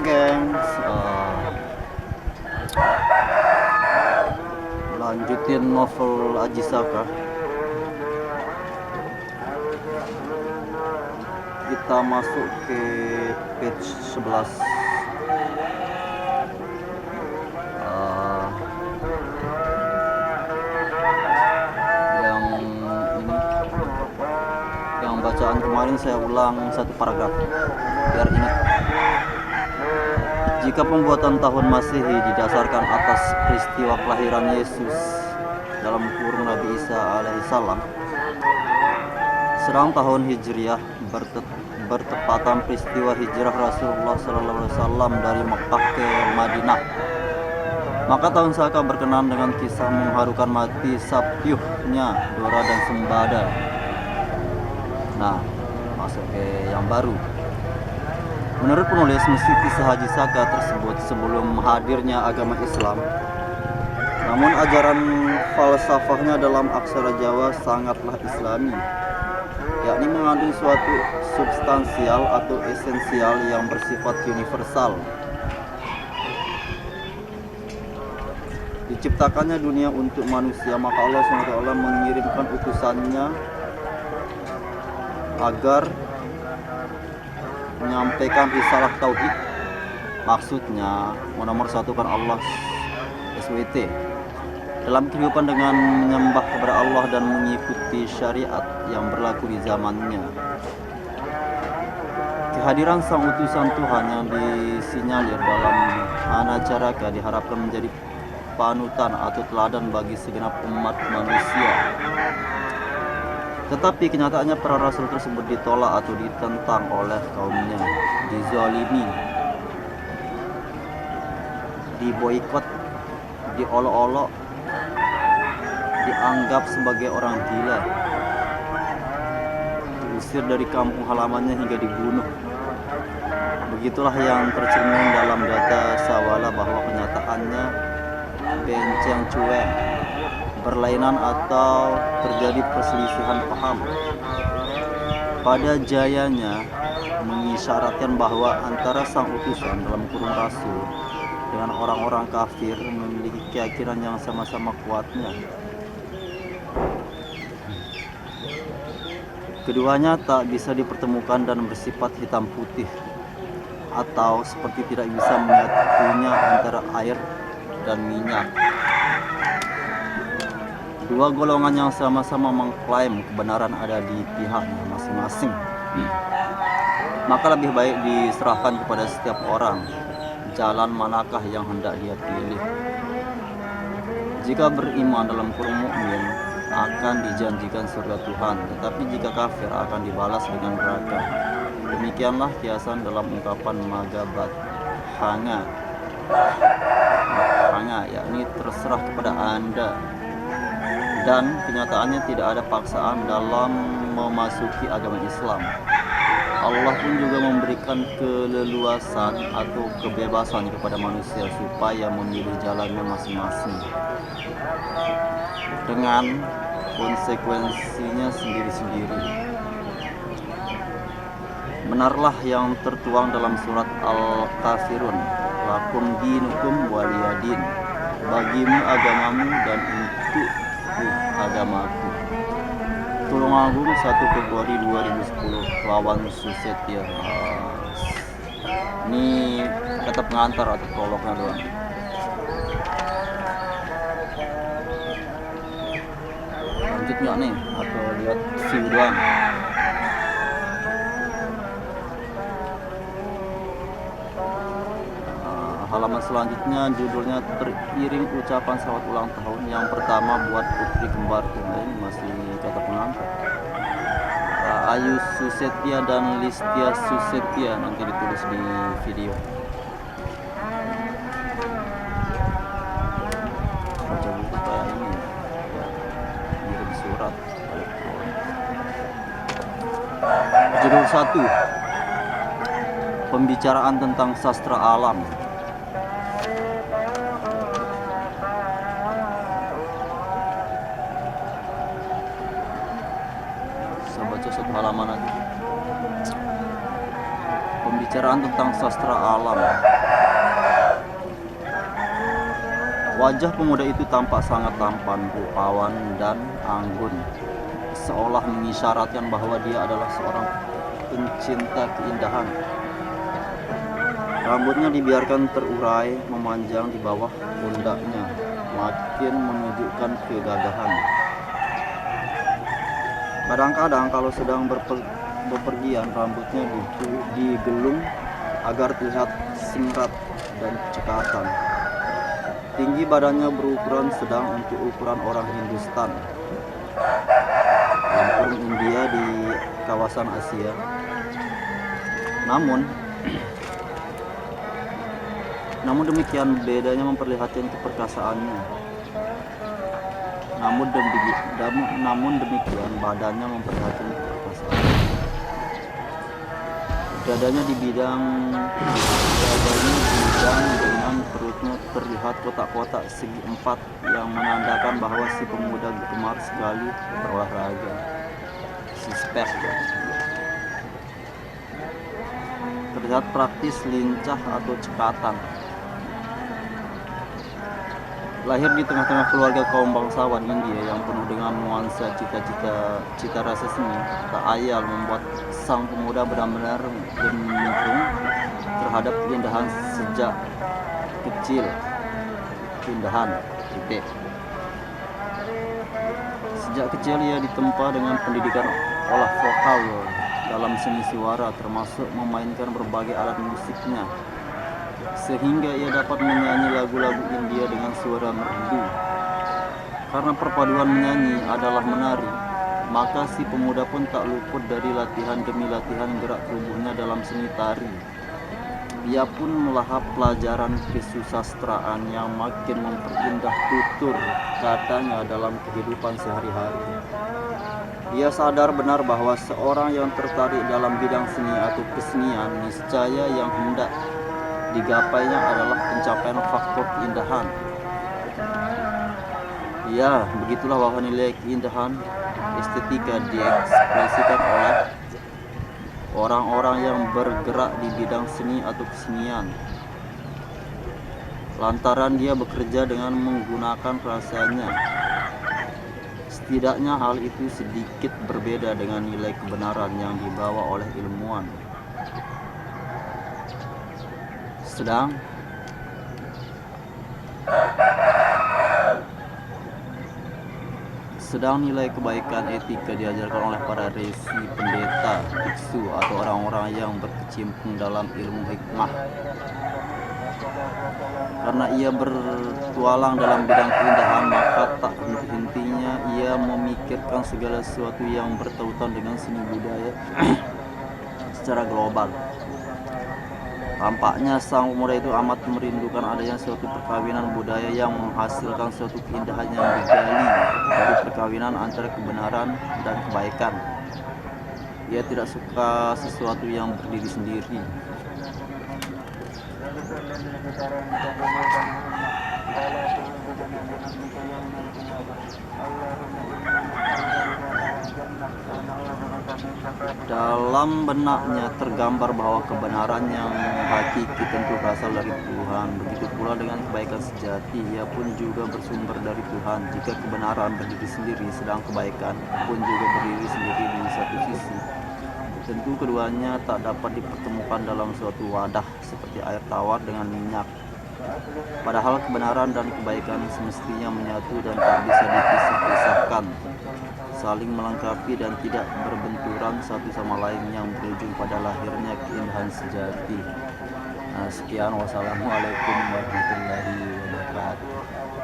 gengs, lanjutin novel Aji Saka. Kita masuk ke page 11. Yang ini, yang bacaan kemarin saya ulang satu paragraf biar ingat. Jika pembuatan tahun Masehi didasarkan atas peristiwa kelahiran Yesus dalam kurung Nabi Isa alaihissalam, sedang tahun Hijriah bertepatan peristiwa hijrah Rasulullah SAW dari Mekah ke Madinah, maka tahun Saka berkenan dengan kisah mengharukan mati Sapyuhnya Dora dan Sembada. Nah, masuk ke yang baru. Menurut penulis, meski kisah Haji Saka tersebut sebelum hadirnya agama Islam, namun ajaran falsafahnya dalam aksara Jawa sangatlah Islami, yakni mengandung suatu substansial atau esensial yang bersifat universal. Diciptakannya dunia untuk manusia, maka Allah SWT mengirimkan utusannya agar menyampaikan risalah tauhid, maksudnya menomorsatukan Allah SWT dalam kehidupan dengan menyembah kepada Allah dan mengikuti syariat yang berlaku di zamannya. Kehadiran sang utusan Tuhan yang disinyalir dalam Anacaraka diharapkan menjadi panutan atau teladan bagi segenap umat manusia. Tetapi kenyataannya para rasul tersebut ditolak atau ditentang oleh kaumnya, dizalimi, diboikot, diolok-olok, dianggap sebagai orang gila, diusir dari kampung halamannya hingga dibunuh. Begitulah yang tercermin dalam data Sawala bahwa kenyataannya benceng cuek, berlainan atau terjadi perselisihan paham. Pada jayanya mengisyaratkan bahwa antara sang utusan dalam kurung rasul dengan orang-orang kafir memiliki keyakinan yang sama-sama kuatnya. Keduanya tak bisa dipertemukan dan bersifat hitam putih, atau seperti tidak bisa menyatunya antara air dan minyak. Dua golongan yang sama-sama mengklaim kebenaran ada di pihaknya masing-masing. Maka lebih baik diserahkan kepada setiap orang jalan manakah yang hendak dia pilih. Jika beriman dalam kurung mukmin akan dijanjikan surga Tuhan, tetapi jika kafir akan dibalas dengan neraka. Demikianlah kiasan dalam ungkapan Magabat Hanga, yakni terserah kepada Anda. Dan kenyataannya tidak ada paksaan dalam memasuki agama Islam. Allah pun juga memberikan keleluasan atau kebebasan kepada manusia supaya memilih jalannya masing-masing dengan konsekuensinya sendiri-sendiri. Benarlah yang tertuang dalam surat Al-Kafirun, lakum dinukum waliyadin, bagimu agamamu dan untuk agamaku. Tulungagung 1 Februari 2010, lawan Susetia. Ini kata pengantar atau prolognya doang. Lanjut nggak nih atau lihat view doang? Halaman selanjutnya judulnya teriring ucapan selamat ulang tahun. Yang pertama buat putri kembarku. Ini masih kata pengantar. Ayu Susetia dan Listia Susetia, nanti ditulis di video. Baca buku kayak ini ya, kirim surat. Judul 1, pembicaraan tentang sastra alam. Saya baca satu halaman lagi. Pembicaraan tentang sastra alam. Wajah pemuda itu tampak sangat tampan, rupawan, dan anggun, seolah mengisyaratkan bahwa dia adalah seorang pencinta keindahan. Rambutnya dibiarkan terurai memanjang di bawah pundaknya, makin menunjukkan kegagahan. Kadang-kadang kalau sedang bepergian, rambutnya digelung agar terlihat singrat dan cekatan. Tinggi badannya berukuran sedang untuk ukuran orang Hindustan, orang India di kawasan Asia. Namun demikian bedanya memperlihatkan keperkasaannya. Namun demikian badannya memperlihatkan keperkasaannya. Dadanya dibidang dengan perutnya terlihat kotak-kotak segi empat yang menandakan bahwa si pemuda gemar sekali berolahraga. Sispek ya. Terlihat praktis, lincah atau cekatan. Lahir di tengah-tengah keluarga kaum bangsawan India yang penuh dengan nuansa cita rasa seni, tak ayal membuat sang pemuda benar-benar gembira terhadap keindahan sejak kecil. Sejak kecil ia ditempa dengan pendidikan olah vokal dalam seni suara, termasuk memainkan berbagai alat musiknya, sehingga ia dapat menyanyi lagu-lagu India dengan suara merdu. Karena perpaduan menyanyi adalah menari, maka si pemuda pun tak luput dari latihan demi latihan gerak tubuhnya dalam seni tari. Ia pun melahap pelajaran kesusastraan yang makin memperindah tutur katanya dalam kehidupan sehari-hari. Ia sadar benar bahwa seorang yang tertarik dalam bidang seni atau kesenian, niscaya yang hendak digapainya adalah pencapaian faktor keindahan. Ya, begitulah bahwa nilai keindahan estetika diekspresikan oleh orang-orang yang bergerak di bidang seni atau kesenian, lantaran dia bekerja dengan menggunakan rasanya. Setidaknya hal itu sedikit berbeda dengan nilai kebenaran yang dibawa oleh ilmuwan. Sedang nilai kebaikan etika diajarkan oleh para resi, pendeta, biksu, atau orang-orang yang berkecimpung dalam ilmu hikmah. Karena ia bertualang dalam bidang keindahan, maka tak henti-hentinya ia memikirkan segala sesuatu yang bertautan dengan seni budaya secara global. Tampaknya sang pemuda itu amat merindukan adanya suatu perkawinan budaya yang menghasilkan suatu keindahan yang digali dari perkawinan antara kebenaran dan kebaikan. Ia tidak suka sesuatu yang berdiri sendiri. Dalam benaknya tergambar bahwa kebenaran yang hakiki tentu berasal dari Tuhan. Begitu pula dengan kebaikan sejati, ia pun juga bersumber dari Tuhan. Jika kebenaran berdiri sendiri, sedang kebaikan pun juga berdiri sendiri di satu sisi, tentu keduanya tak dapat dipertemukan dalam suatu wadah seperti air tawar dengan minyak. Padahal kebenaran dan kebaikan semestinya menyatu dan tak bisa dipisah-pisahkan, saling melengkapi dan tidak berbenturan satu sama lain, yang berujung pada lahirnya keindahan sejati. Sekian, wassalamualaikum warahmatullahi wabarakatuh.